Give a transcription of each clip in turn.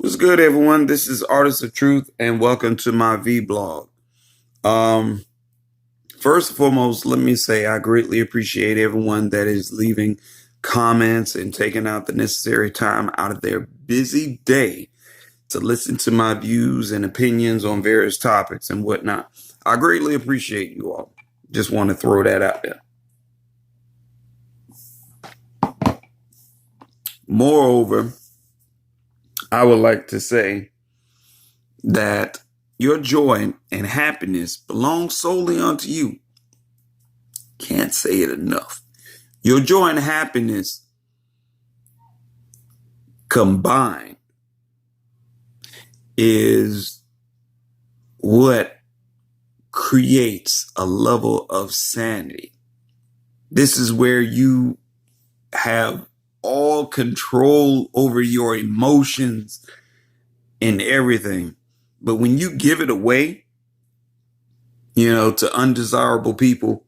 What's good, everyone? This is Artist of Truth, and welcome to my vlog. Um, First and foremost, let me say I greatly appreciate everyone that is leaving comments and taking out the necessary time out of their busy day to listen to my views and opinions on various topics and whatnot. I greatly appreciate you all. Just want to throw that out there. Moreover, I would like to say that your joy and happiness belong solely unto you. Can't say it enough. Your joy and happiness combined is what creates a level of sanity. This is where you have all control over your emotions and everything. But when you give it away, to undesirable people,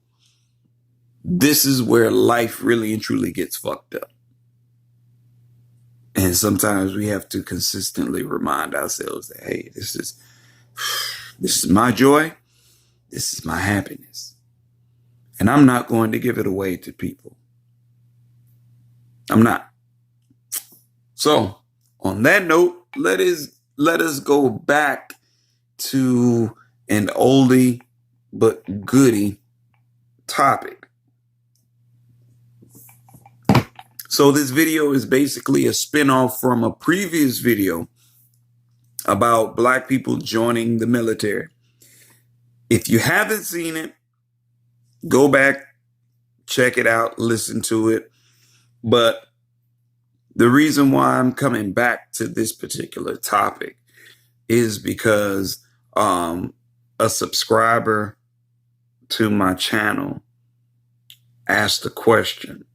this is where life really and truly gets fucked up. And sometimes we have to consistently remind ourselves that, hey, this is my joy. This is my happiness. And I'm not going to give it away to people. I'm not. So on that note, let us go back to an oldie but goodie topic. So this video is basically a spinoff from a previous video about Black people joining the military. If you haven't seen it, go back, check it out, listen to it. But the reason why I'm coming back to this particular topic is because a subscriber to my channel asked a question,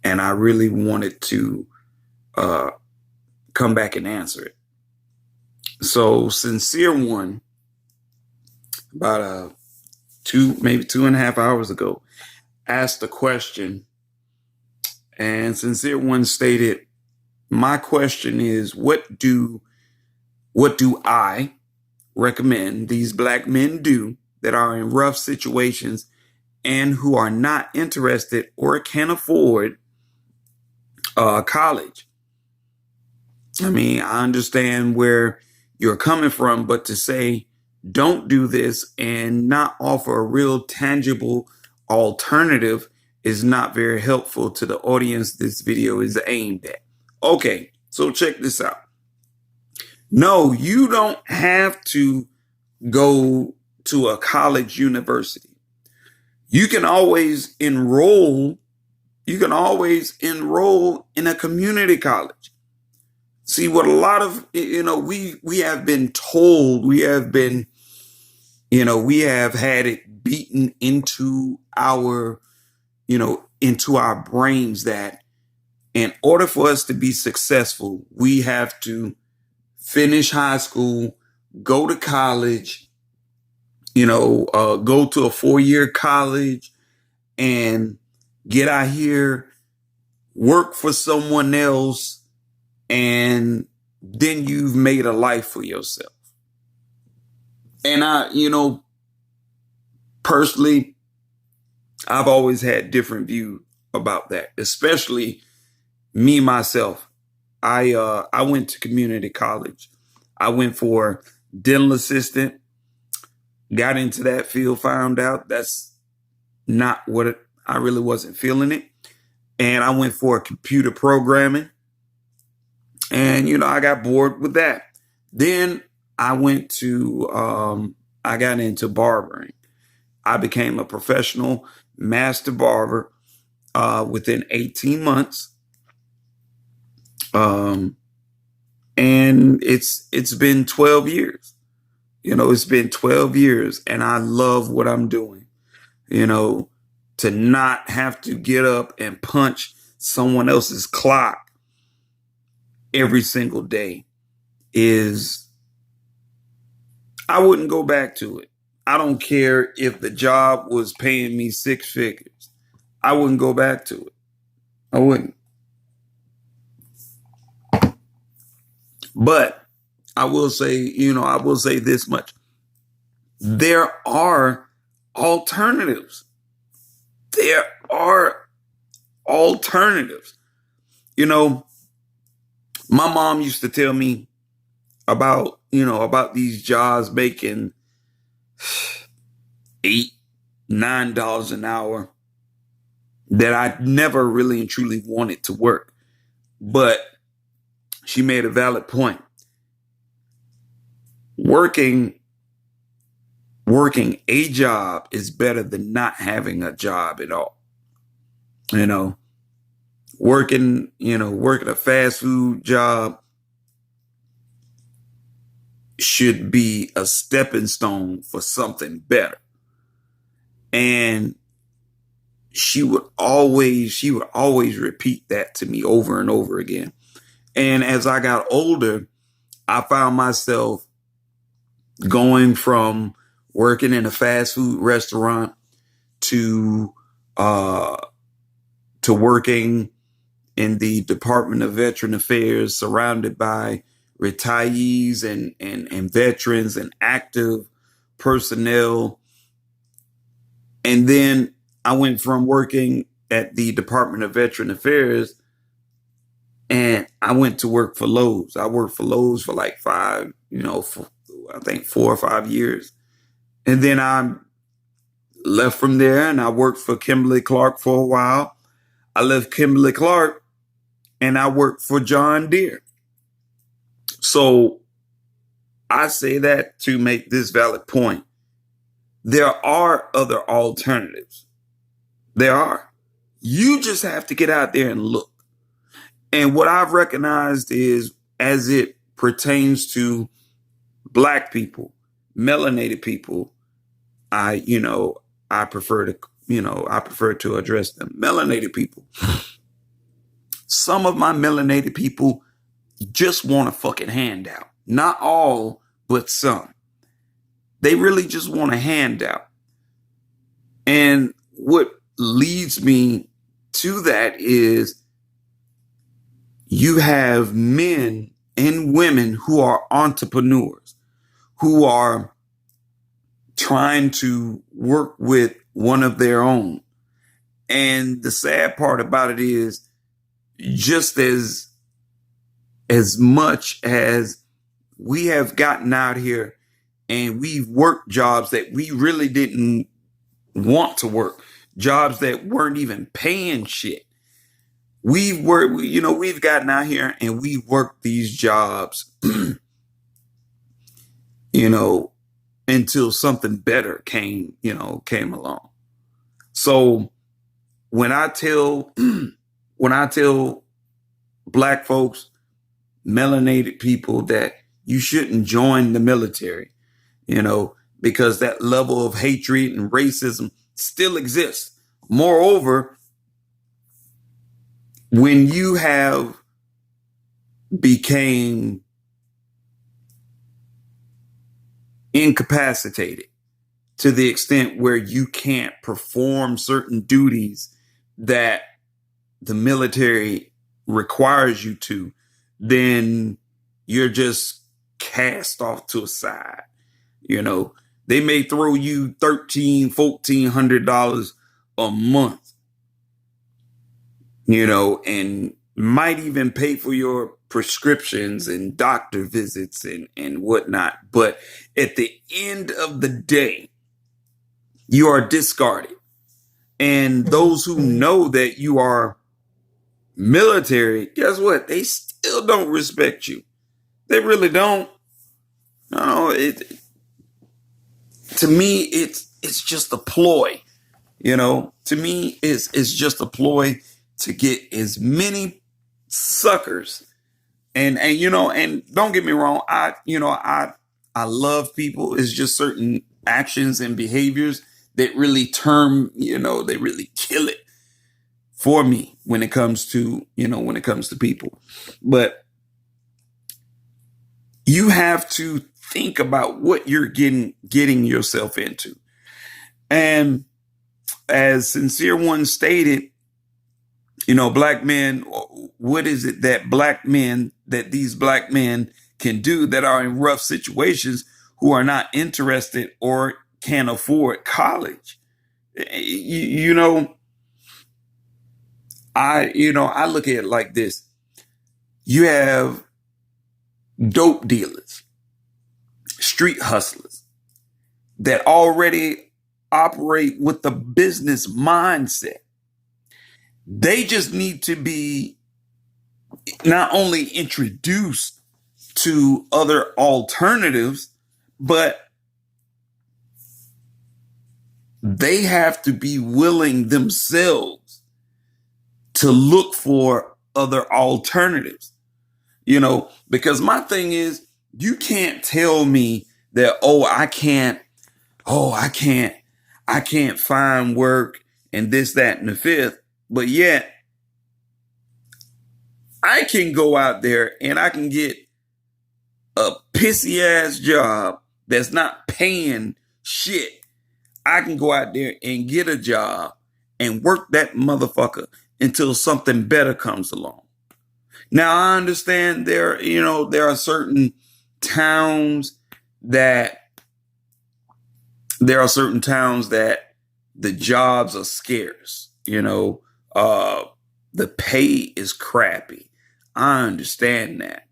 and I really wanted to come back and answer it. So Sincere One, about maybe 2.5 hours ago, asked a question, and Sincere One stated, my question is, what do I recommend these Black men do that are in rough situations and who are not interested or can afford college? I mean, I understand where you're coming from, but to say don't do this and not offer a real tangible alternative is not very helpful to the audience this video is aimed at. Okay, so check this out. No, you don't have to go to a college university. You can always enroll in a community college. See, what a lot of, we have been told, we have had it beaten into our brains that in order for us to be successful, we have to finish high school, go to college, go to a 4-year college and get out here, work for someone else, and then you've made a life for yourself. And personally, I've always had different views about that, especially me, myself. I went to community college. I went for dental assistant, got into that field, found out that's not what I really wasn't feeling it. And I went for computer programming. And, I got bored with that. Then I went to, I got into barbering. I became a professional master barber within 18 months. And it's been 12 years. It's been 12 years and I love what I'm doing. To not have to get up and punch someone else's clock every single day I wouldn't go back to it. I don't care if the job was paying me 6 figures. I wouldn't go back to it. I wouldn't. But I will say, I will say this much. There are alternatives. There are alternatives. My mom used to tell me about these jobs making $8, $9 an hour that I never really and truly wanted to work. But she made a valid point. Working a job is better than not having a job at all. Working a fast food job should be a stepping stone for something better. And she would always repeat that to me over and over again. And as I got older, I found myself going from working in a fast food restaurant to working in the Department of Veteran Affairs, surrounded by retirees and veterans and active personnel. And then I went from working at the Department of Veteran Affairs and I went to work for Lowe's. I worked for Lowe's for like I think 4 or 5 years. And then I left from there and I worked for Kimberly Clark for a while. I left Kimberly Clark and I worked for John Deere. So I say that to make this valid point. There are other alternatives. There are. You just have to get out there and look. And what I've recognized is, as it pertains to Black people, melanated people, I prefer to address them. Melanated people. Some of my melanated people just want a fucking handout. Not all, but some. They really just want a handout. And what leads me to that is you have men and women who are entrepreneurs, who are trying to work with one of their own. And the sad part about it is, just as much as we have gotten out here and we've worked jobs that we really didn't want to work, jobs that weren't even paying shit. We've gotten out here and we worked these jobs, until something better came along. So when I tell Black folks, melanated people, that you shouldn't join the military, because that level of hatred and racism still exists. Moreover, when you have became incapacitated to the extent where you can't perform certain duties that the military requires you to, then you're just cast off to a side. They may throw you $1,300-$1,400 a month, and might even pay for your prescriptions and doctor visits and whatnot. But at the end of the day, you are discarded. And those who know that you are military, guess what? They still don't respect you. They really don't. No, to me, it's just a ploy. To me, it's just a ploy to get as many suckers. And don't get me wrong, I love people. It's just certain actions and behaviors that really they really kill it for me when it comes to people. But you have to think about what you're getting yourself into. And as Sincere One stated, Black men, what is it that these Black men can do that are in rough situations who are not interested or can't afford college. You know, I look at it like this. You have dope dealers, street hustlers that already operate with the business mindset. They just need to be not only introduced to other alternatives, but they have to be willing themselves to look for other alternatives, because my thing is, you can't tell me that, I can't find work and this, that, and the fifth, but yet I can go out there and I can get a pissy ass job that's not paying shit. I can go out there and get a job and work that motherfucker until something better comes along. Now, I understand there are certain towns that the jobs are scarce. The pay is crappy. I understand that.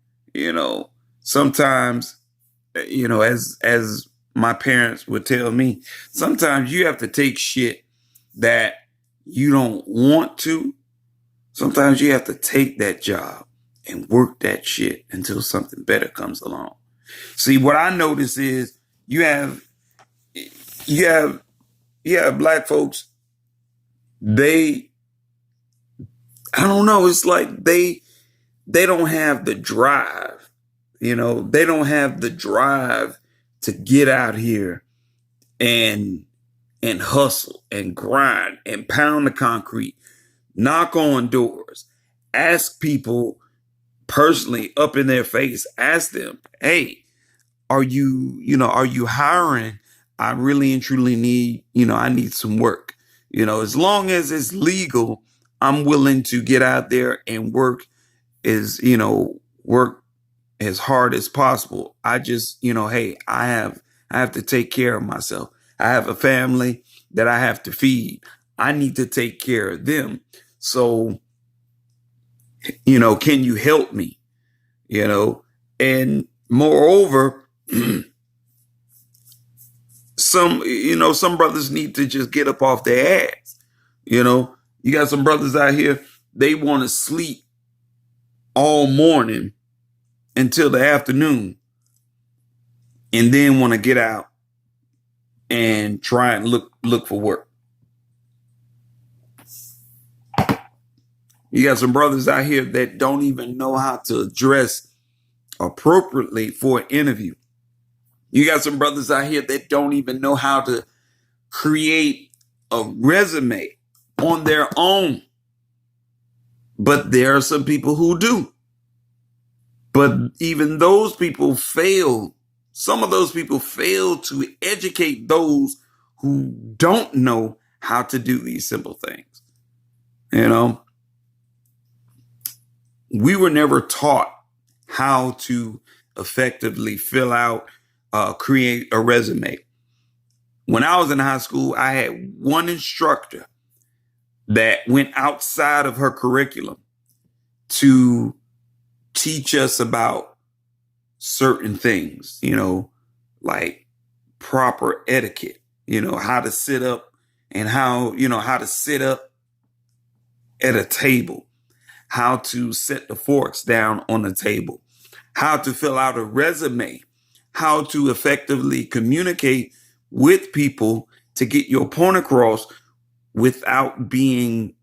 Sometimes, as my parents would tell me, sometimes you have to take shit that you don't want to. Sometimes you have to take that job and work that shit until something better comes along. See, what I notice is you have black folks. I don't know. It's like they don't have the drive. They don't have the drive to get out here and hustle and grind and pound the concrete, knock on doors, ask people personally up in their face, ask them, hey, are you hiring? I really and truly need, I need some work. As long as it's legal, I'm willing to get out there and work as hard as possible. I just, hey, I have to take care of myself. I have a family that I have to feed. I need to take care of them. So, can you help me? And moreover, some brothers need to just get up off their ass. You got some brothers out here, they want to sleep all morning until the afternoon and then want to get out and try and look for work. You got some brothers out here that don't even know how to dress appropriately for an interview. You got some brothers out here that don't even know how to create a resume on their own. But there are some people who do. But even those people fail. Some of those people fail to educate those who don't know how to do these simple things. We were never taught how to effectively fill out, create a resume. When I was in high school, I had one instructor that went outside of her curriculum to teach us about certain things, like proper etiquette, how to sit up and how to sit up at a table, how to set the forks down on the table, how to fill out a resume, how to effectively communicate with people to get your point across without being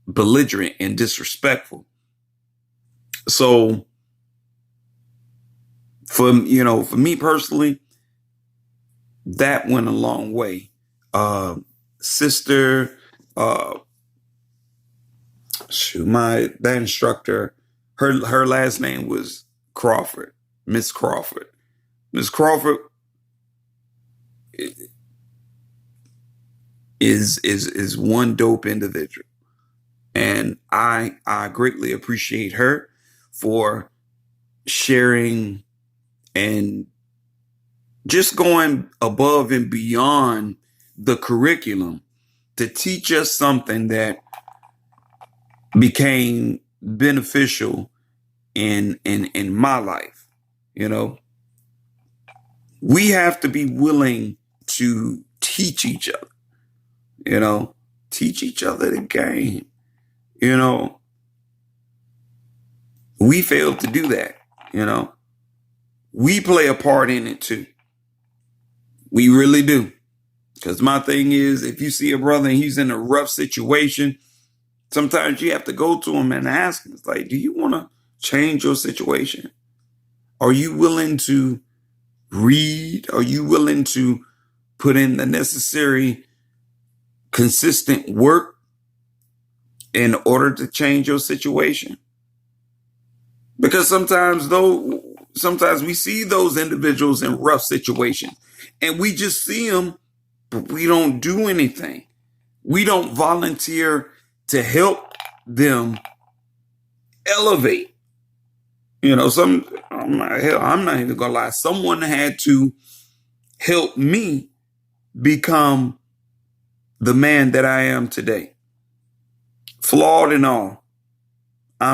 belligerent and disrespectful. So for me personally, that went a long way. Sister, that instructor, her last name was Crawford, Miss Crawford. Miss Crawford is one dope individual. And I greatly appreciate her for sharing and just going above and beyond the curriculum to teach us something that became beneficial in my life. You know, we have to be willing to teach each other, teach each other the game. We failed to do that. We play a part in it too. We really do. Because my thing is, if you see a brother and he's in a rough situation, sometimes you have to go to him and ask him, it's like, do you want to change your situation? Are you willing to read? Are you willing to put in the necessary consistent work in order to change your situation? Because sometimes we see those individuals in rough situations and we just see them, but we don't do anything. We don't volunteer to help them elevate. I'm not even gonna lie. Someone had to help me become the man that I am today. Flawed and all. I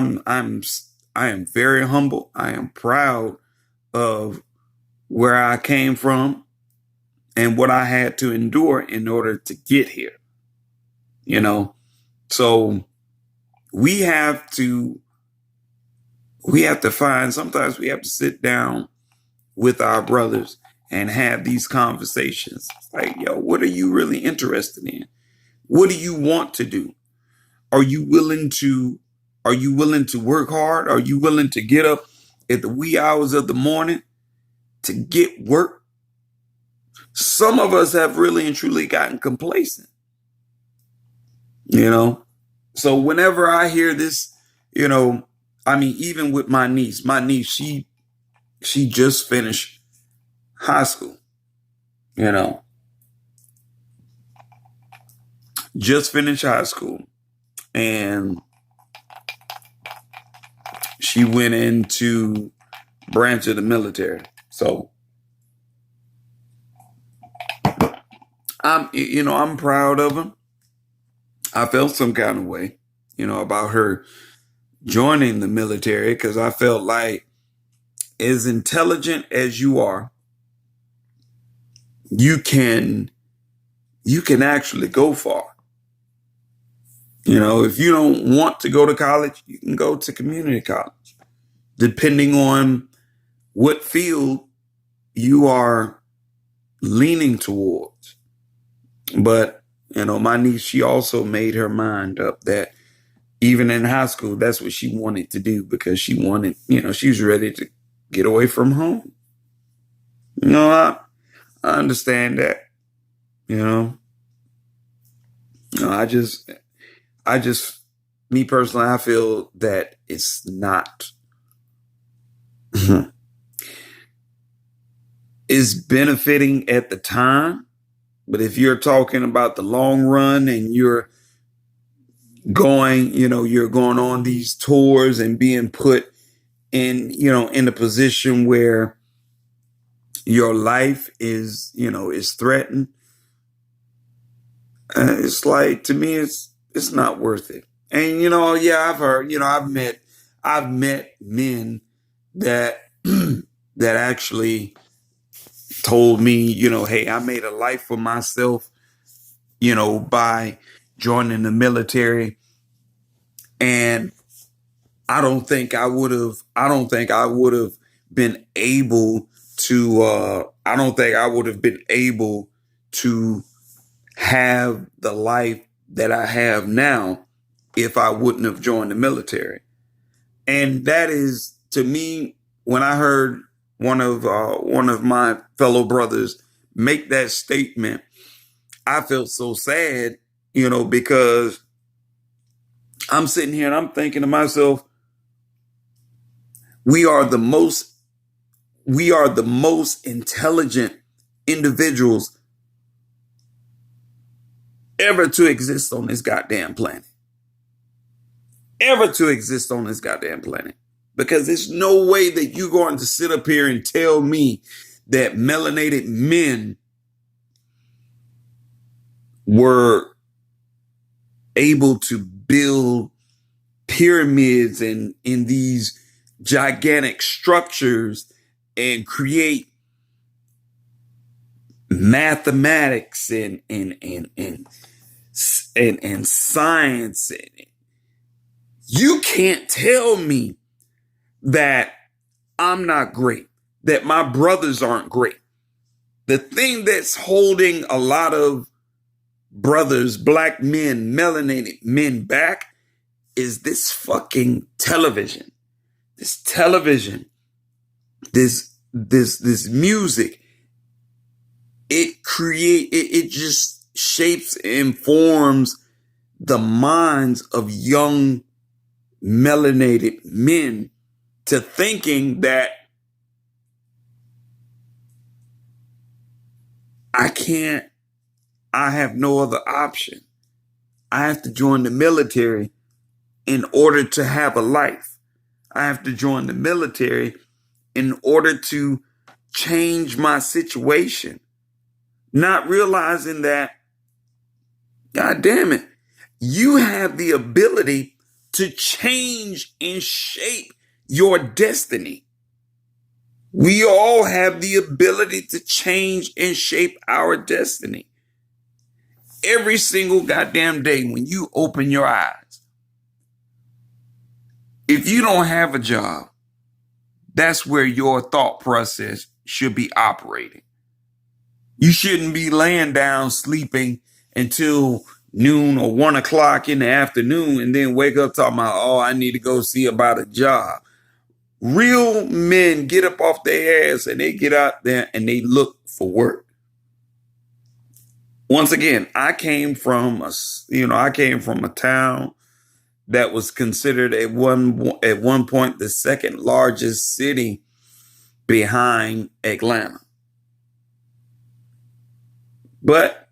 am very humble. I am proud of where I came from and what I had to endure in order to get here. So we have to find, sometimes we have to sit down with our brothers and have these conversations. Like, yo, what are you really interested in? What do you want to do? Are you willing to work hard? Are you willing to get up at the wee hours of the morning to get work? Some of us have really and truly gotten complacent. So whenever I hear this, even with my niece, she just finished high school, just finished high school, and she went into branch of the military. So I'm proud of her. I felt some kind of way, about her joining the military, because I felt like, as intelligent as you are, you can actually go far. If you don't want to go to college, you can go to community college, depending on what field you are leaning towards. But, my niece, she also made her mind up that even in high school, that's what she wanted to do, because she wanted, she was ready to get away from home. I understand that, I just, me personally, I feel that it's not, it's benefiting at the time. But if you're talking about the long run and you're going on these tours and being put in, in a position where your life is threatened, it's like, to me, it's not worth it. And, I've heard, I've met men that, that actually told me, hey, I made a life for myself, by joining the military. And I don't think I would have been able to, have the life that I have now if I wouldn't have joined the military. And that is, to me, when I heard one of my fellow brothers make that statement, I felt so sad, because I'm sitting here and I'm thinking to myself, we are the most intelligent individuals ever to exist on this goddamn planet. because there's no way that you're going to sit up here and tell me that melanated men were able to build pyramids and in these gigantic structures and create mathematics and science. You can't tell me that I'm not great, that my brothers aren't great. The thing that's holding a lot of brothers, black men, melanated men back is this fucking television. This television, this music. It just shapes and forms the minds of young melanated men to thinking that I have no other option. I have to join the military in order to have a life. I have to join the military in order to change my situation. Not realizing that, God damn it, you have the ability to change and shape your destiny. We all have the ability to change and shape our destiny. Every single goddamn day when you open your eyes, if you don't have a job, that's where your thought process should be operating. You shouldn't be laying down sleeping until noon or 1 o'clock in the afternoon and then wake up talking about, oh, I need to go see about a job. Real men get up off their ass and they get out there and they look for work. Once again, I came from a town that was considered at one point the second largest city behind Atlanta. But,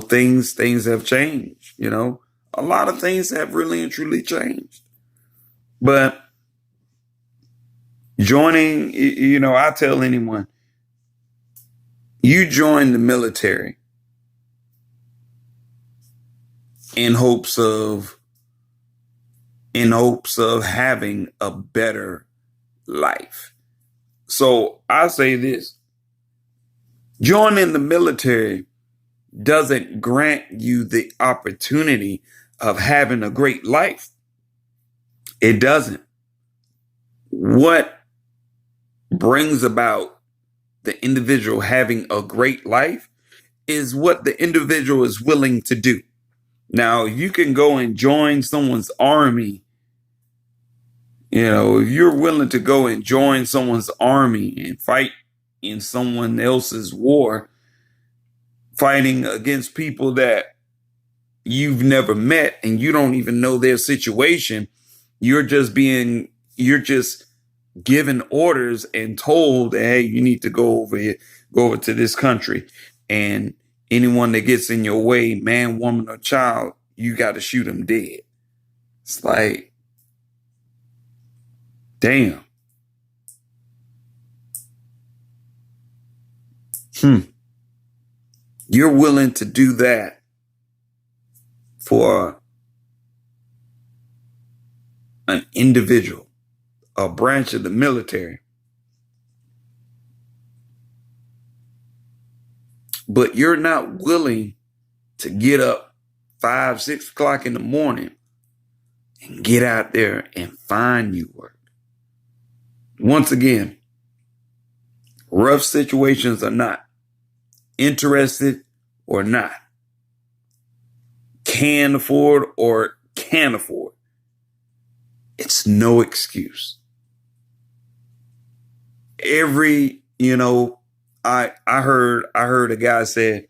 things have changed, a lot of things have really and truly changed. But joining, I tell anyone, you join the military in hopes of having a better life. So I say this. Joining the military doesn't grant you the opportunity of having a great life. It doesn't. What brings about the individual having a great life is what the individual is willing to do. Now, you can go and join someone's army. If you're willing to go and join someone's army and fight in someone else's war, fighting against people that you've never met and you don't even know their situation, you're just given orders and told, hey, you need to go over to this country, and anyone that gets in your way, man, woman, or child, you got to shoot them dead. It's like, damn. You're willing to do that for an individual, a branch of the military. But you're not willing to get up 5, 6 o'clock in the morning and get out there and find you work. Once again, rough situations or not, interested or not, can afford or can't afford, it's no excuse. I heard a guy say,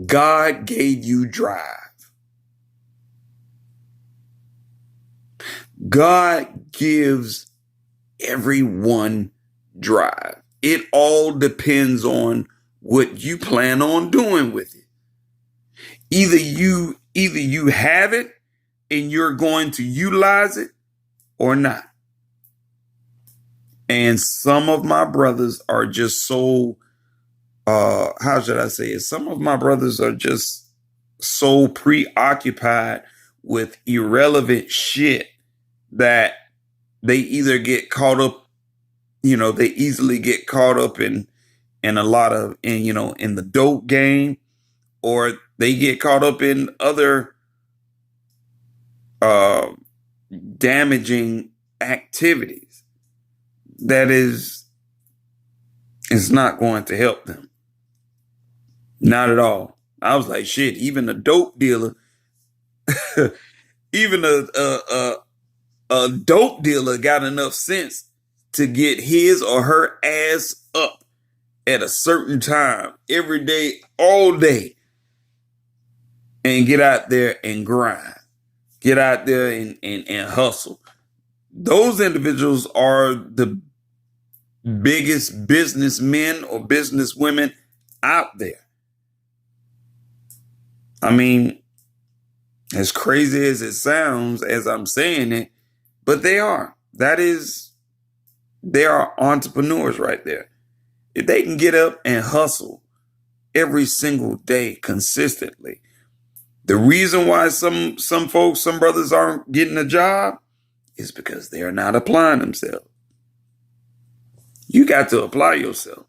God gave you drive. God gives everyone drive. It all depends on what you plan on doing with it. Either you have it and you're going to utilize it, or not. And some of my brothers are just so, how should I say it? Some of my brothers are just so preoccupied with irrelevant shit that they either get caught up, they easily get caught up in a lot of, in the dope game, or they get caught up in other damaging activities that is not going to help them. Not at all. I was like, shit, even a dope dealer, even a dope dealer got enough sense to get his or her ass up at a certain time every day, all day, and get out there and grind, get out there and hustle. Those individuals are the biggest businessmen or businesswomen out there. I mean, as crazy as it sounds as I'm saying it, but they are. They are entrepreneurs right there. If they can get up and hustle every single day consistently, the reason why some folks, some brothers aren't getting a job is because they are not applying themselves. You got to apply yourself.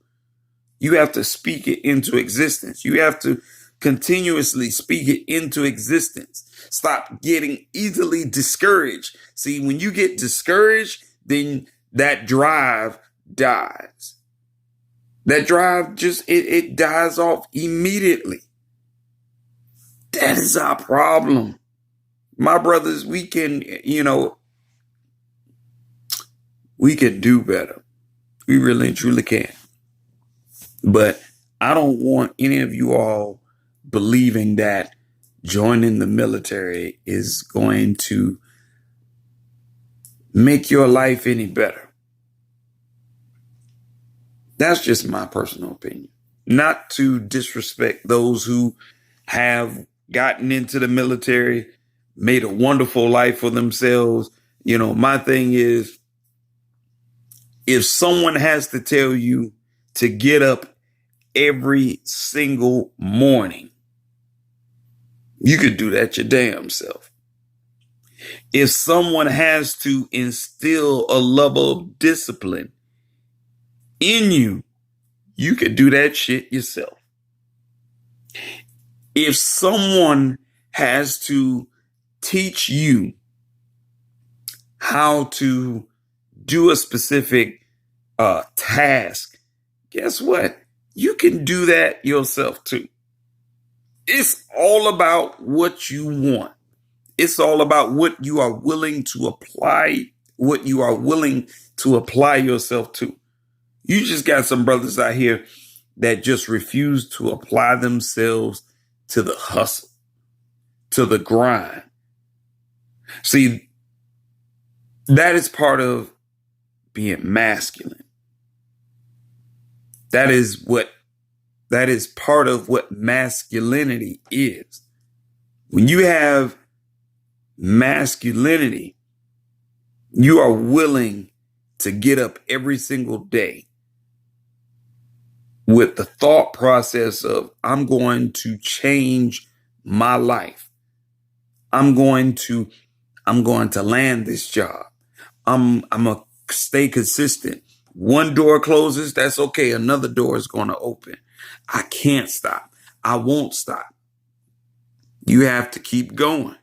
You have to speak it into existence. You have to continuously speak it into existence. Stop getting easily discouraged. See, when you get discouraged, then that drive dies. That drive it dies off immediately. That is our problem. My brothers, we can do better. We really and truly can. But I don't want any of you all believing that joining the military is going to make your life any better. That's just my personal opinion. Not to disrespect those who have gotten into the military, made a wonderful life for themselves. My thing is, if someone has to tell you to get up every single morning, you could do that your damn self. If someone has to instill a level of discipline in you, you could do that shit yourself. If someone has to teach you how to do a specific task, guess what? You can do that yourself too. It's all about what you want. It's all about what you are willing to apply, what you are willing to apply yourself to. You just got some brothers out here that just refuse to apply themselves to the hustle, to the grind. See, that is part of being masculine. That is part of what masculinity is. When you have masculinity, you are willing to get up every single day with the thought process of, I'm going to change my life. I'm going to land this job. I'm gonna stay consistent. One door closes, that's okay. Another door is going to open. I can't stop. I won't stop. You have to keep going.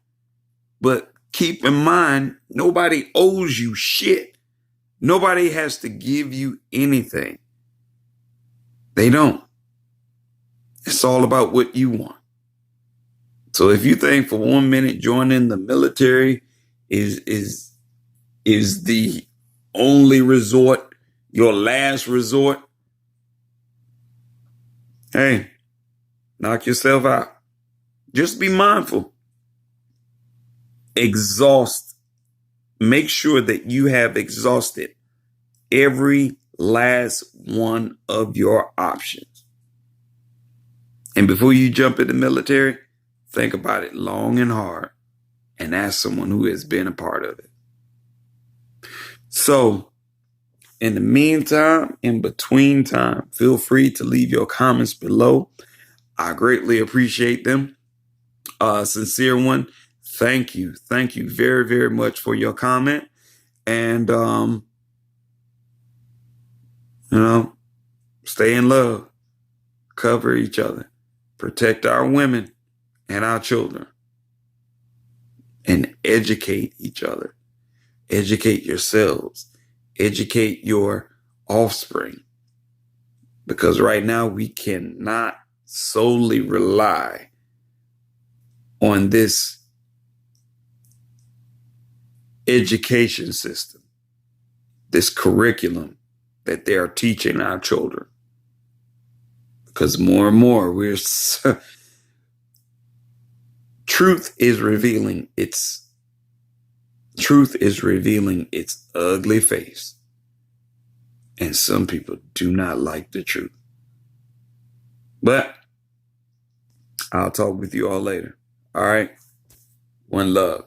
But keep in mind, nobody owes you shit. Nobody has to give you anything. They don't. It's all about what you want. So if you think for 1 minute joining the military is the only resort, your last resort, hey, knock yourself out. Just be mindful. Exhaust. Make sure that you have exhausted every last one of your options. And before you jump in the military, think about it long and hard and ask someone who has been a part of it. So in the meantime, in between time, feel free to leave your comments below. I greatly appreciate them. Sincere one. Thank you. Thank you very, very much for your comment. And, stay in love, cover each other, protect our women and our children, and educate each other. Educate yourselves. Educate your offspring. Because right now we cannot solely rely on this education system, this curriculum that they are teaching our children. Because more and more truth is revealing its ugly face. And some people do not like the truth. But I'll talk with you all later. All right. One love.